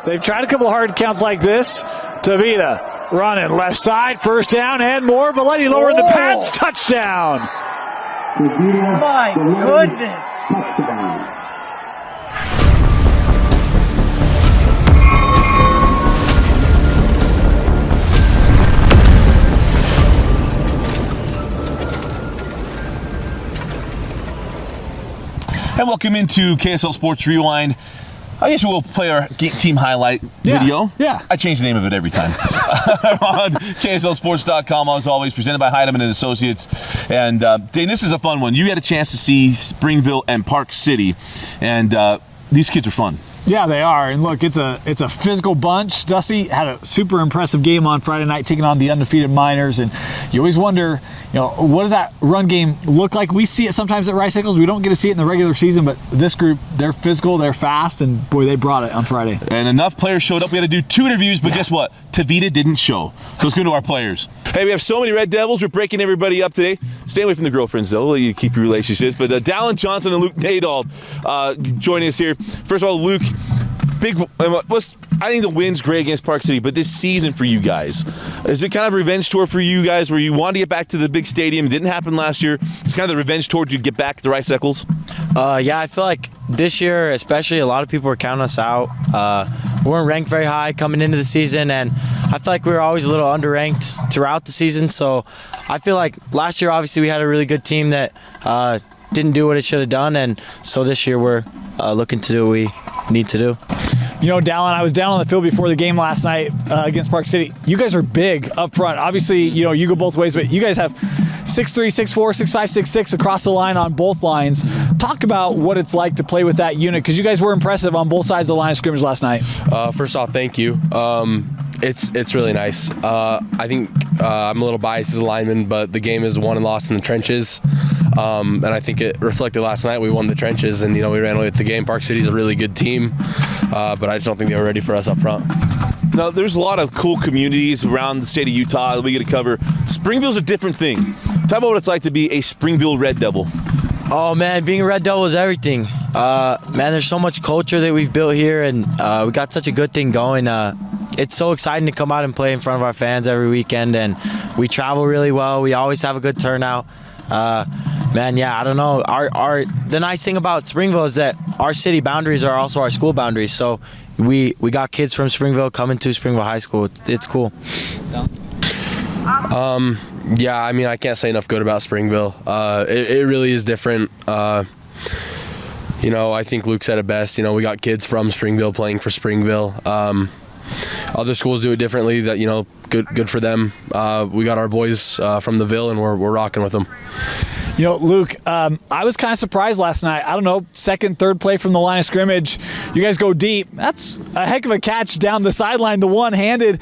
They've tried a couple of hard counts like this. Tavita running left side, first down and more. Valetti lowering the pads, touchdown. My goodness. Touchdown. And welcome into KSL Sports Rewind. I guess we'll play our team highlight video. Yeah. I change the name of it every time. On KSLSports.com, as always, presented by Heidemann & Associates. And Dane, this is a fun one. You had a chance to see Springville and Park City, and these kids are fun. Yeah, they are. And look, it's a physical bunch. Dusty had a super impressive game on Friday night taking on the undefeated Miners. And you always wonder, what does that run game look like? We see it sometimes at Rice Eccles. We don't get to see it in the regular season, but this group, they're physical, they're fast, and boy, they brought it on Friday. And enough players showed up. We had to do 2 interviews, but guess what? Tavita didn't show. So let's go to our players. Hey, we have so many Red Devils. We're breaking everybody up today. Stay away from the girlfriends, though. We'll let you keep your relationships. But Dallin Johnson and Luke Nadal joining us here. First of all, Luke, I think the win's great against Park City, but this season for you guys, is it kind of a revenge tour for you guys where you wanted to get back to the big stadium? It didn't happen last year. It's kind of the revenge tour to get back to Rice Eccles? Yeah, I feel like this year especially, a lot of people were counting us out. We weren't ranked very high coming into the season, and I feel like we were always a little underranked throughout the season. So I feel like last year, obviously, we had a really good team that didn't do what it should have done, and so this year we're looking to do what we need to do. Dallin, I was down on the field before the game last night against Park City. You guys are big up front. Obviously, you go both ways, but you guys have 6'3", 6'4", 6'5", 6'6" across the line on both lines. Talk about what it's like to play with that unit, because you guys were impressive on both sides of the line of scrimmage last night. First off, thank you. It's really nice. I think I'm a little biased as a lineman, but the game is won and lost in the trenches. And I think it reflected last night. We won the trenches, and we ran away with the game. Park City's a really good team, but I just don't think they were ready for us up front. Now, there's a lot of cool communities around the state of Utah that we get to cover. Springville's a different thing. Talk about what it's like to be a Springville Red Devil. Oh man, being a Red Devil is everything. Man, there's so much culture that we've built here, and we got such a good thing going. It's so exciting to come out and play in front of our fans every weekend, and we travel really well. We always have a good turnout. Man, yeah, I don't know. The nice thing about Springville is that our city boundaries are also our school boundaries. So we got kids from Springville coming to Springville High School. It's cool. Yeah, I mean, I can't say enough good about Springville. It really is different. I think Luke said it best. We got kids from Springville playing for Springville. Other schools do it differently. That good for them. We got our boys from the Ville, and we're rocking with them. Luke, I was kind of surprised last night. I don't know, second, third play from the line of scrimmage. You guys go deep. That's a heck of a catch down the sideline, the one-handed.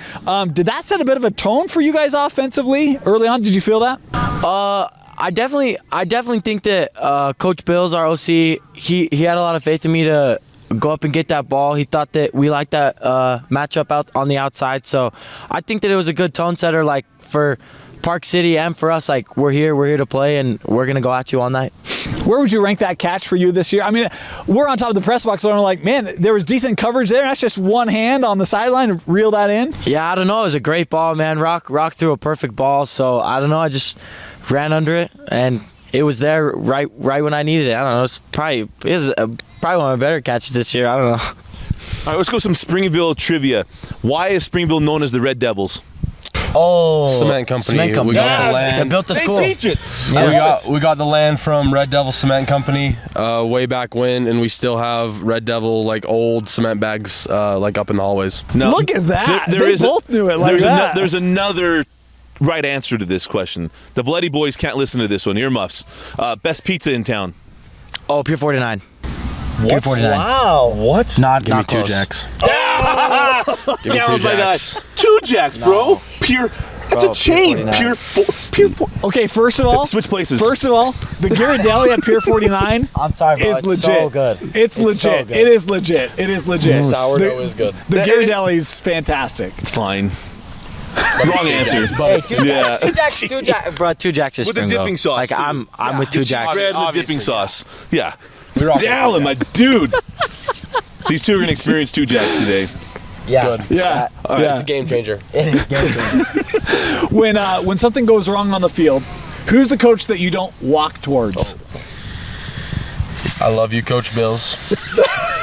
Did that set a bit of a tone for you guys offensively early on? Did you feel that? I definitely think that Coach Bills, our OC, he had a lot of faith in me to go up and get that ball. He thought that we liked that matchup out on the outside. So I think that it was a good tone setter, like for Park City and for us. Like we're here to play, and we're gonna go at you all night. Where would you rank that catch for you this year? I mean, we're on top of the press box, so I'm like, man, there was decent coverage there. That's just one hand on the sideline to reel that in. Yeah, I don't know. It was a great ball, man. Rock threw a perfect ball. So I don't know. I just ran under it, and it was there right when I needed it. I don't know. It's probably one of my better catches this year. I don't know. All right, let's go some Springville trivia. Why is Springville known as the Red Devils? Oh, Cement Company. We got the land. They built the school. They teach it. Yeah. We got the land from Red Devil Cement Company way back when, and we still have Red Devil old cement bags up in the hallways. No, look at that. They both knew it like that. There's another right answer to this question. The Valetti boys can't listen to this one. Earmuffs. Best pizza in town. Oh, Pier 49. What? Pier 49. Wow. What? Not Give me close. 2 jacks. Give me 2 jacks. 2 jacks, bro. No. Pure. That's a chain. Pier 4. Okay, first of all, switch places. First of all, the Ghirardelli at Pier 49 I'm sorry, bro. is it's legit. So good. It's legit. So good. It is legit. It is legit. Sourdough is good. The Ghirardelli's fantastic. Fine. Wrong answer. Hey, 2 jacks. 2 jacks. Bro, 2 jacks is with the dipping sauce. I'm with 2 jacks. Bread with dipping sauce. Yeah. Dallin, my dude. These two are going to experience 2 jacks today. Yeah. Good. Yeah. All right, Yeah. it's a game changer. It is game changer. When something goes wrong on the field, who's the coach that you don't walk towards? I love you, Coach Bills.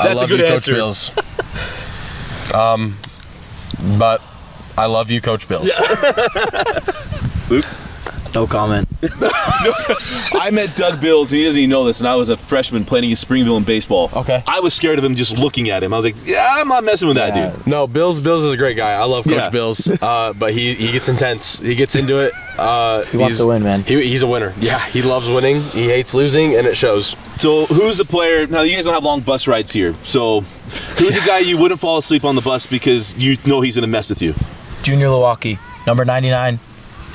I love good you, answer. Coach Bills. But I love you, Coach Bills. Luke? No comment. I met Doug Bills, and he doesn't even know this, and I was a freshman playing against Springville in baseball. Okay. I was scared of him just looking at him. I was like, yeah, I'm not messing with that dude. No, Bills is a great guy. I love Coach Yeah. Bills, but he gets intense. He gets into it. He wants to win, man. He's a winner. Yeah, he loves winning. He hates losing, and it shows. So who's the player? Now, you guys don't have long bus rides here. So who's the guy you wouldn't fall asleep on the bus because you know he's going to mess with you? Junior Milwaukee, number 99.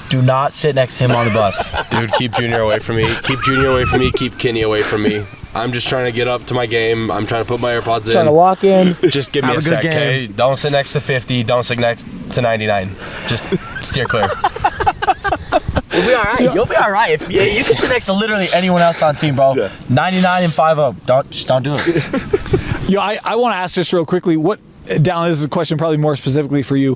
Do not sit next to him on the bus. Dude, keep Junior away from me. Keep Junior away from me. Keep Kenny away from me. I'm just trying to get up to my game. I'm trying to put my AirPods in. Trying to walk in. Just give me Have a a good sec, okay? Don't sit next to 50. Don't sit next to 99. Just steer clear. You'll be all right. You'll be all right. You can sit next to literally anyone else on the team, bro. Yeah. 99 and 5-0. Don't do it. I want to ask just real quickly, Dallin, this is a question probably more specifically for you.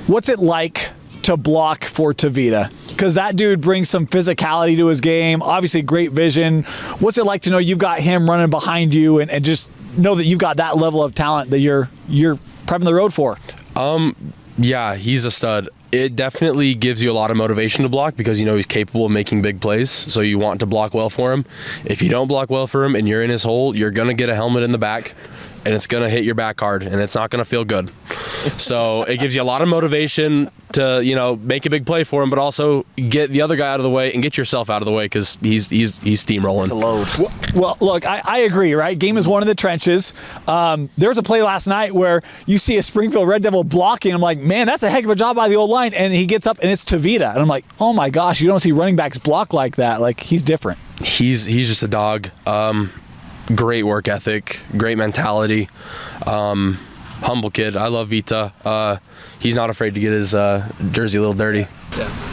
What's it like to block for Tavita? Because that dude brings some physicality to his game, obviously great vision. What's it like to know you've got him running behind you and just know that you've got that level of talent that you're prepping the road for? Yeah, he's a stud. It definitely gives you a lot of motivation to block because you know he's capable of making big plays, so you want to block well for him. If you don't block well for him and you're in his hole, you're going to get a helmet in the back, and it's going to hit your back hard, and it's not going to feel good. So it gives you a lot of motivation to, you know, make a big play for him, but also get the other guy out of the way and get yourself out of the way because he's steamrolling. It's a load. Well, look, I agree, right? Game is one of the trenches. There was a play last night where you see a Springville Red Devil blocking. I'm like, man, that's a heck of a job by the old line. And he gets up and it's Tavita. And I'm like, oh my gosh, you don't see running backs block like that. Like, he's different. He's just a dog. Great work ethic, great mentality. Humble kid. I love Vita. He's not afraid to get his jersey a little dirty.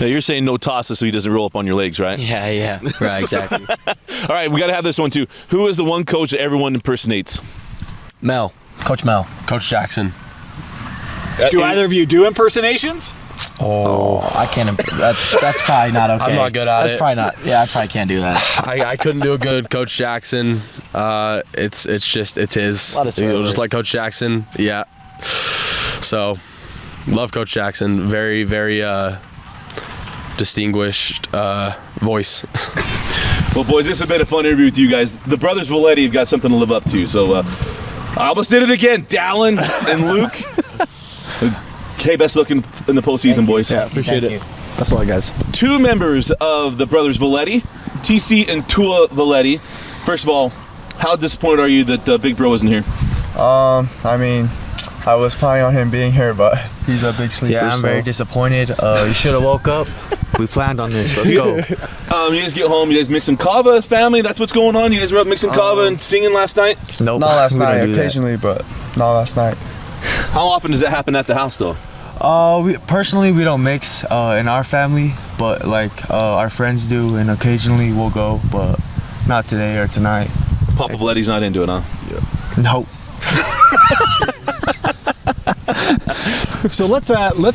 Now, you're saying no tosses so he doesn't roll up on your legs, right? Yeah. Right, exactly. All right, we got to have this one too. Who is the one coach that everyone impersonates? Mel. Coach Mel. Coach Jackson. Do either of you do impersonations? Oh, I can't. That's probably not okay. I'm not good at That's it. probably not. Yeah, I probably can't do that. I couldn't do a good Coach Jackson. It's his. A lot of swear Just words. like Coach Jackson. Yeah. So, love Coach Jackson. Very, very distinguished voice. Well, boys, this has been a fun interview with you guys. The brothers Valetti have got something to live up to. So I almost did it again. Dallin and Luke. Hey, best looking in the postseason, boys. Yeah, appreciate it. That's all, guys. Two members of the brothers Valetti, TC and Tua Valetti. First of all, how disappointed are you that Big Bro isn't here? I mean, I was planning on him being here, but he's a big sleeper. Yeah, I'm very disappointed. You should have woke up. We planned on this. Let's go. You guys get home, you guys mix some kava, family, that's what's going on? You guys were up mixing kava and singing last night? Nope. Not last we don't night, do that. occasionally, but not last night. How often does that happen at the house, though? We don't mix in our family, but like our friends do, and occasionally we'll go, but not today or tonight. Papa Valetti's not into it, huh? Nope. So let's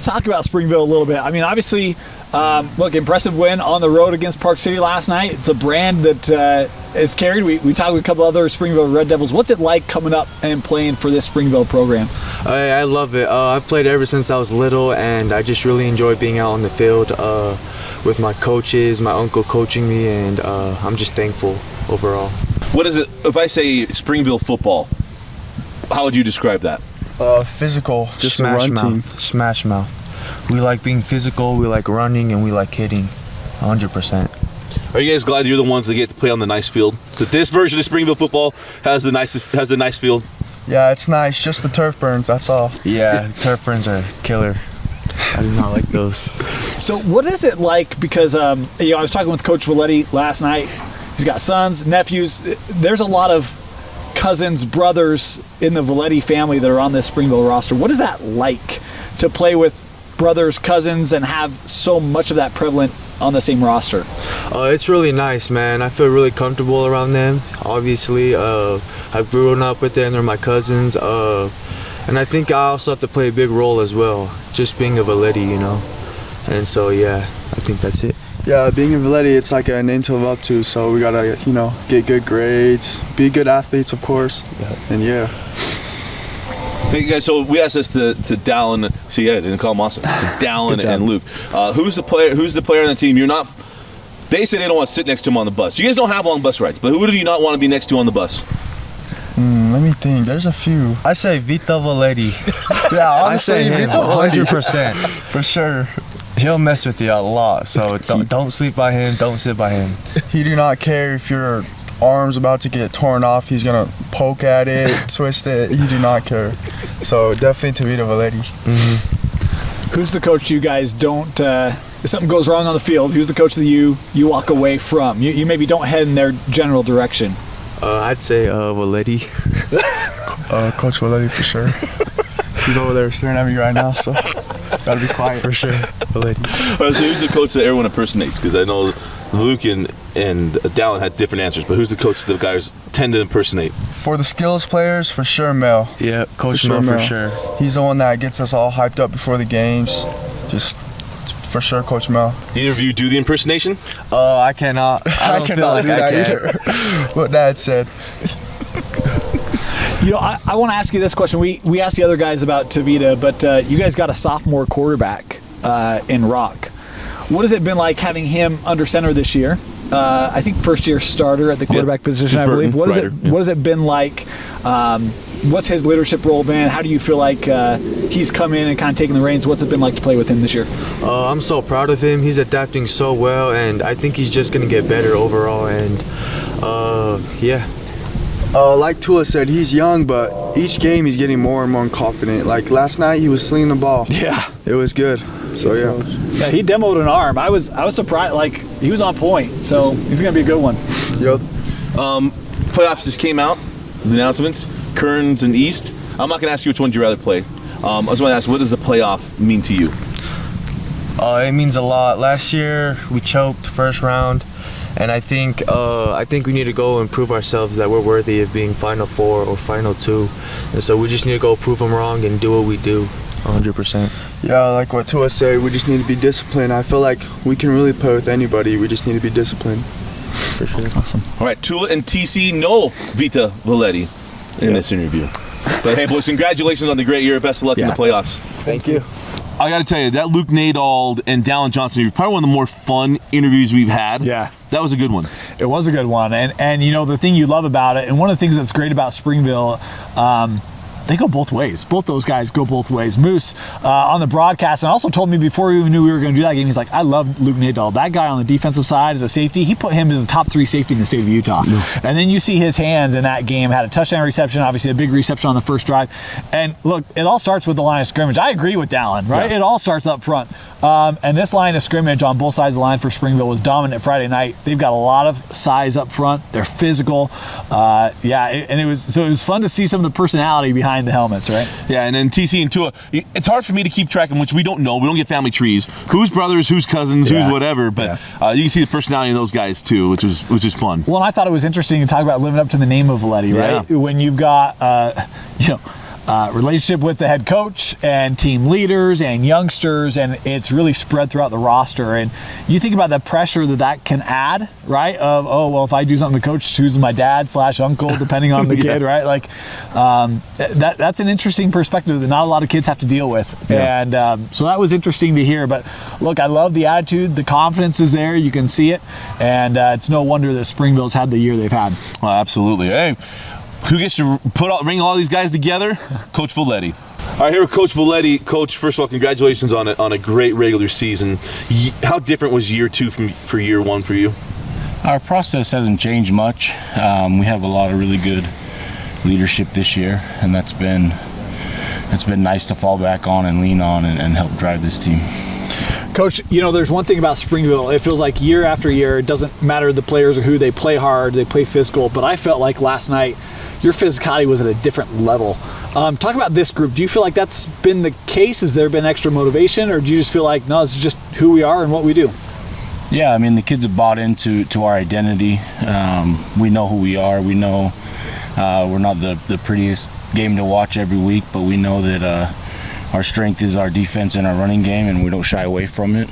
talk about Springville a little bit. I mean, obviously, look, impressive win on the road against Park City last night. It's a brand that is carried. We talked with a couple other Springville Red Devils. What's it like coming up and playing for this Springville program? I love it. I've played ever since I was little, and I just really enjoy being out on the field with my coaches, my uncle coaching me, and I'm just thankful overall. What is it, if I say Springville football, how would you describe that? Physical, just Smash a run team. mouth. Smash mouth. We like being physical, we like running, and we like hitting 100%. Are you guys glad you're the ones that get to play on the nice field? That this version of Springville football has the nice field? Yeah, it's nice. Just the turf burns, that's all. Yeah, turf burns are killer. I do not like those. So what is it like? Because I was talking with Coach Valetti last night. He's got sons, nephews. There's a lot of cousins, brothers in the Valetti family that are on this Springville roster. What is that like to play with brothers, cousins, and have so much of that prevalent on the same roster? It's really nice, man. I feel really comfortable around them. Obviously, I've grown up with them. They're my cousins. And I think I also have to play a big role as well, just being a Valetti, you know. And so, yeah, I think that's it. Yeah, being in Valetti, it's like a name to live up to. So we gotta, get good grades, be good athletes, of course, and yeah. Hey guys, so we asked this to Dallin. See, yeah, I didn't call him Austin. To Dallin and Luke. Who's the player on the team? You're not. They say they don't want to sit next to him on the bus. You guys don't have long bus rides, but who do you not want to be next to on the bus? Let me think. There's a few. I say Vito Valetti. Yeah, honestly, I say him, Vito Valetti. 100%. For sure. He'll mess with you a lot, so don't sleep by him, don't sit by him. He do not care if your arm's about to get torn off. He's gonna poke at it, twist it. He do not care. So definitely Vito Valetti. Who's the coach you guys don't, if something goes wrong on the field, who's the coach that you walk away from? You maybe don't head in their general direction. I'd say Valetti. Coach Valetti for sure. He's over there staring at me right now, so gotta be quiet. For sure. Valetti. All right, so who's the coach that everyone impersonates? Because I know Luke and Dallin had different answers, but who's the coach that the guys tend to impersonate? For the skills players, for sure Mel. Yeah, Coach Mel for sure. He's the one that gets us all hyped up before the games. Just for sure, Coach Mel. Either of you do the impersonation? I cannot. I cannot do that either. What Dad said. I want to ask you this question. We asked the other guys about Tavita, but you guys got a sophomore quarterback in Rock. What has it been like having him under center this year? I think first year starter at the quarterback position, I believe. What has it been like? What's his leadership role been? How do you feel like he's come in and kind of taken the reins? What's it been like to play with him this year? I'm so proud of him. He's adapting so well, and I think he's just going to get better overall. And yeah. Like Tua said, he's young, but each game he's getting more and more confident. Like last night, he was slinging the ball. Yeah, it was good. So yeah. Yeah, he demoed an arm. I was surprised. Like he was on point. So he's gonna be a good one. Yep. Playoffs just came out. The announcements: Kearns and East. I'm not gonna ask you which one you'd rather play. I just want to ask, what does the playoff mean to you? It means a lot. Last year we choked first round. And I think we need to go and prove ourselves that we're worthy of being Final Four or Final Two. And so we just need to go prove them wrong and do what we do 100%. Yeah, like what Tua said, we just need to be disciplined. I feel like we can really play with anybody. We just need to be disciplined. For sure. Awesome. All right, Tua and TC know Vita Valetti in this interview. But hey, boys, congratulations on the great year. Best of luck in the playoffs. Thank you. I got to tell you, that Luke Nadald and Dallin Johnson interview, probably one of the more fun interviews we've had. Yeah. That was a good one. It was a good one. And the thing you love about it, and one of the things that's great about Springville, they go both ways. Both those guys go both ways. Moose on the broadcast, and also told me before we even knew we were going to do that game, he's like, I love Luke Nadal. That guy on the defensive side as a safety, he put him as a top 3 safety in the state of Utah. Yeah. And then you see his hands in that game, had a touchdown reception, obviously a big reception on the first drive. And look, it all starts with the line of scrimmage. I agree with Dallin, right? Yeah. It all starts up front. And this line of scrimmage on both sides of the line for Springville was dominant Friday night. They've got a lot of size up front. They're physical. It was fun to see some of the personality behind the helmets, right? Yeah, and then TC and Tua, it's hard for me to keep track of, which we don't know. We don't get family trees. Who's brothers, who's cousins, who's whatever. But you can see the personality of those guys too, which is fun. Well, and I thought it was interesting to talk about living up to the name of Valetti, right? When you've got relationship with the head coach and team leaders and youngsters, and it's really spread throughout the roster. And you think about the pressure that can add, right? Of, if I do something to coach, who's my dad / uncle, depending on the kid, right? Like that's an interesting perspective that not a lot of kids have to deal with. Yeah. And so that was interesting to hear. But look, I love the attitude. The confidence is there. You can see it. And it's no wonder that Springville's had the year they've had. Oh, absolutely. Hey, who gets to bring all these guys together? Coach Valetti. All right, here with Coach Valetti. Coach, first of all, congratulations on a great regular season. How different was year 2 for year 1 for you? Our process hasn't changed much. We have a lot of really good leadership this year, and it's been nice to fall back on and lean on and help drive this team. Coach, there's one thing about Springville. It feels like year after year, it doesn't matter the players or who, they play hard, they play physical, but I felt like last night your physicality was at a different level. Talk about this group. Do you feel like that's been the case? Has there been extra motivation, or do you just feel like, no, this is just who we are and what we do? Yeah, I mean, the kids have bought into our identity. We know who we are. We know we're not the prettiest game to watch every week, but we know that our strength is our defense and our running game, and we don't shy away from it.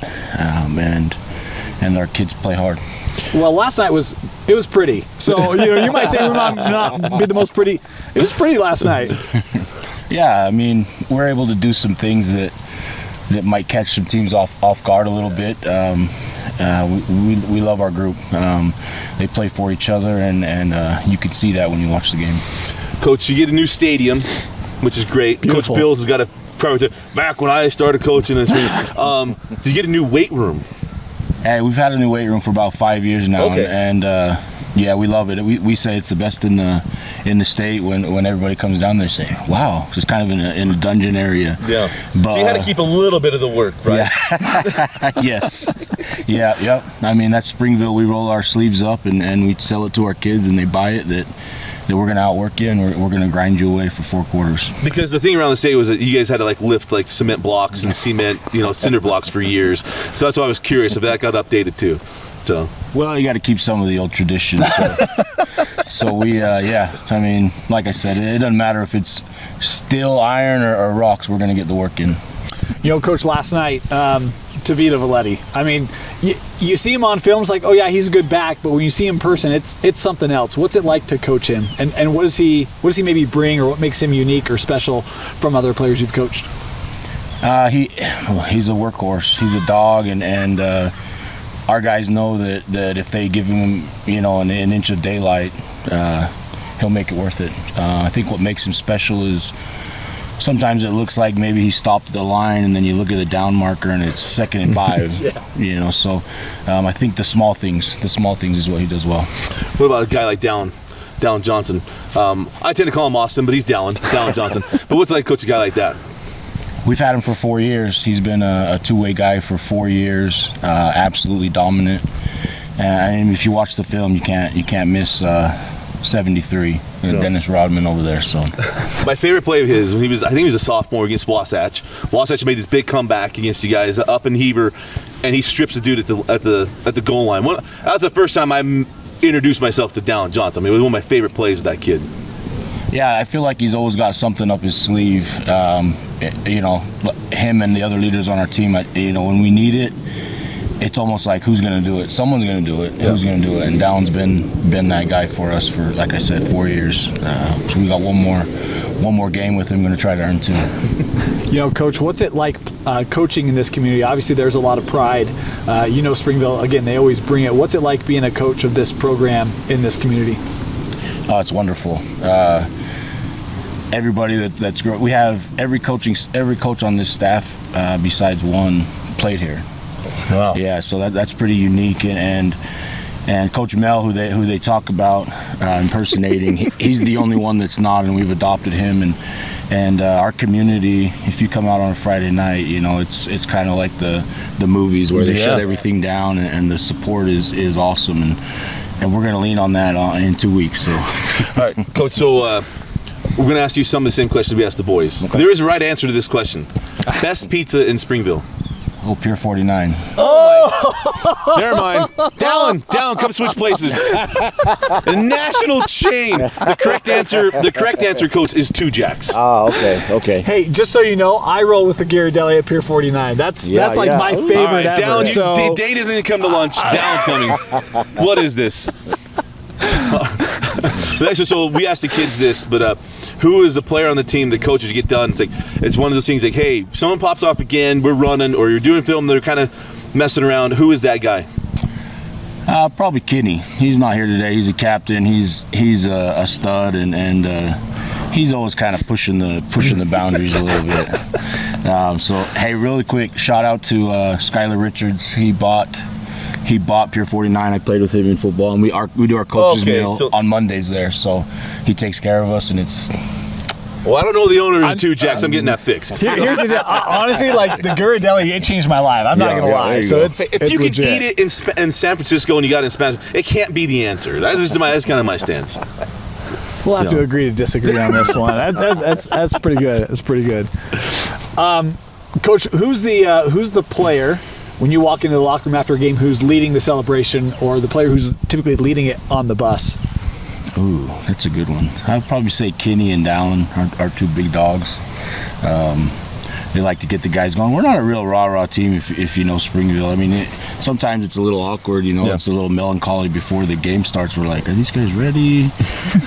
And our kids play hard. Well, last night was pretty. So you might say we might not be the most pretty. It was pretty last night. Yeah, I mean, we're able to do some things that might catch some teams off guard a little bit. We love our group. They play for each other, and you can see that when you watch the game. Coach, you get a new stadium, which is great. Beautiful. Coach Bills has got a probably back when I started coaching this week. Did you get a new weight room? Hey, we've had a new weight room for about 5 years now, Okay. and yeah, we love it. We say it's the best in the state. When everybody comes down, they say, "Wow, it's kind of in a dungeon area." Yeah. But, So you had to keep a little bit of the work, right? Yeah. Yes. Yeah. Yep. I mean, that's Springville. We roll our sleeves up and we sell it to our kids, and they buy it. That we're gonna outwork you, and we're gonna grind you away for 4 quarters. Because the thing around the state was that you guys had to lift cement blocks and cement, cinder blocks for years. So that's why I was curious if that got updated too. So. Well, you got to keep some of the old traditions. So we, yeah. I mean, like I said, it doesn't matter if it's steel, iron, or rocks. We're gonna get the work in. Coach, last night, Tavita Valetti. I mean, you see him on films like, oh yeah, he's a good back, but when you see him in person, it's something else. What's it like to coach him, and what does he maybe bring, or what makes him unique or special from other players you've coached? He's a workhorse. He's a dog, and our guys know that if they give him, an inch of daylight, he'll make it worth it. I think what makes him special is sometimes it looks like maybe he stopped at the line, and then you look at the down marker and it's 2nd and 5. Yeah. So I think the small things is what he does well. What about a guy like Dallin Johnson? I tend to call him Austin, but he's Dallin Johnson. But what's it like to coach a guy like that? We've had him for 4 years. He's been a two-way guy for 4 years. Absolutely dominant. And if you watch the film, you can't miss 73, Dennis Rodman over there. So my favorite play of his, I think he was a sophomore against Wasatch. Wasatch made this big comeback against you guys up in Heber, and he strips the dude at the goal line. That was the first time I introduced myself to Dallin Johnson. I mean, it was one of my favorite plays of that kid. Yeah, I feel like he's always got something up his sleeve. Him and the other leaders on our team, when we need it, it's almost like, who's going to do it? Someone's going to do it. Yeah. Who's going to do it? And Dallin's been that guy for us for, like I said, 4 years. So we got one more game with him. Going to try to earn 2. Coach, what's it like coaching in this community? Obviously, there's a lot of pride. Springville, again, they always bring it. What's it like being a coach of this program in this community? Oh, it's wonderful. Everybody that's grown. We have every coach on this staff besides one played here. Wow. Yeah, so that's pretty unique, and Coach Mel, who they talk about impersonating, he's the only one that's not, and we've adopted him. And our community, if you come out on a Friday night, it's kind of like the movies where they shut everything down, and the support is awesome, and we're going to lean on that in 2 weeks. So. All right, Coach. So we're going to ask you some of the same questions we asked the boys. Okay. There is a right answer to this question. Best pizza in Springville. Oh, Pier 49. Oh! Never mind. Dallin, come switch places. The national chain. The correct answer, Coach, is 2 Jacks. Oh, okay. Hey, just so you know, I roll with the Ghirardelli at Pier 49. That's my favorite ever. Dallin, Dane doesn't even come to lunch. Dallin's coming. What is this? So we asked the kids this, but who is a player on the team that coaches get done? It's one of those things like, hey, someone pops off again, we're running, or you're doing film, they're kind of messing around. Who is that guy? Probably Kenny. He's not here today. He's a captain. He's a stud, and he's always kind of pushing the boundaries a little bit. So hey, really quick shout out to Skylar Richards. He bought Pier 49. I played with him in football, and we do our coaches meal on Mondays there. So he takes care of us, and it's. Well, I don't know the owner of 2 Jacks. I'm getting that fixed. Here's the deal. Honestly, the Ghirardelli, it changed my life. I'm not gonna lie. So if you could eat it in San Francisco and you got it in Spanish, it can't be the answer. That's kind of my stance. We'll have to agree to disagree on this one. That's pretty good. That's pretty good. Coach, who's the player when you walk into the locker room after a game who's leading the celebration, or the player who's typically leading it on the bus? Ooh, that's a good one. I'd probably say Kenny and Dallin are two big dogs. They like to get the guys going. We're not a real rah-rah team if you know Springville. I mean, sometimes it's a little awkward, you know. Yeah. It's a little melancholy before the game starts. We're like, are these guys ready?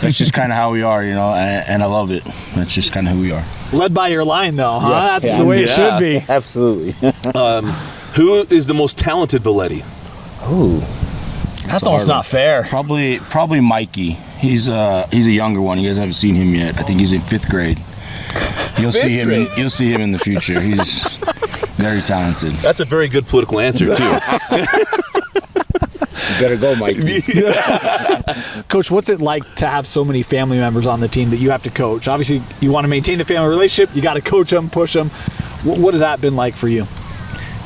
That's just kind of how we are, you know, and I love it. That's just kind of who we are. Led by your line, though, huh? Yeah. That's the way it should be. Absolutely. Who is the most talented Valetti? Ooh. That's almost not fair. Probably Mikey. He's a younger one. You guys haven't seen him yet. I think he's in 5th grade. You'll see him in the future. He's very talented. That's a very good political answer too. You better go, Mikey. Coach, what's it like to have so many family members on the team that you have to coach? Obviously, you want to maintain the family relationship. You got to coach them, push them. What has that been like for you?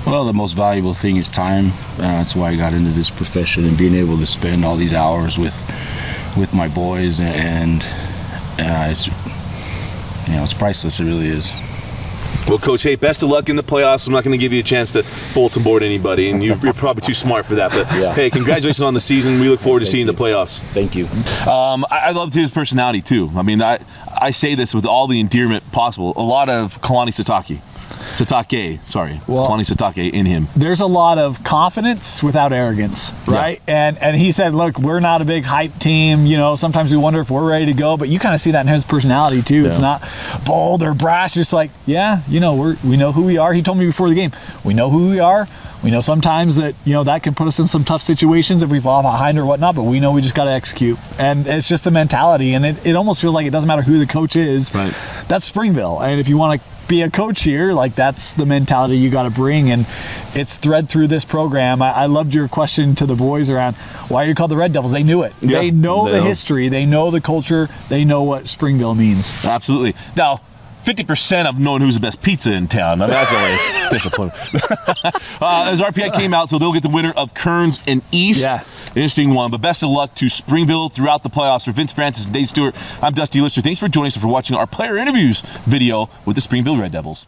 Well, the most valuable thing is time. That's why I got into this profession, and being able to spend all these hours with my boys, and it's priceless. It really is. Well, Coach, hey, best of luck in the playoffs. I'm not going to give you a chance to bulletin board anybody, and you're probably too smart for that. But hey, congratulations on the season. We look forward to seeing the playoffs. Thank you. I loved his personality too. I mean, I say this with all the endearment possible. A lot of Kalani Sitake in him. There's a lot of confidence without arrogance, right? Yeah. And he said, look, we're not a big hype team. You know, sometimes we wonder if we're ready to go, but you kind of see that in his personality too. Yeah. It's not bold or brash, just like, yeah, you know, we know who we are. He told me before the game, we know who we are. We know sometimes that, you know, that can put us in some tough situations if we fall behind or whatnot, but we know we just got to execute. And it's just the mentality, and it almost feels like it doesn't matter who the coach is. Right. That's Springville. And if you want to be a coach here, like, that's the mentality you got to bring, and it's thread through this program. I loved your question to the boys around why are you called the Red Devils. They knew it. Yeah, they know the history. They know the culture. They know what Springville means. Absolutely. Now, 50% of knowing who's the best pizza in town. Now, that's always disappointing. As RPI came out, so they'll get the winner of Kearns and East. Yeah. Interesting one, but best of luck to Springville throughout the playoffs. For Vince Francis and Dave Stewart, I'm Dusty Lister. Thanks for joining us and for watching our player interviews video with the Springville Red Devils.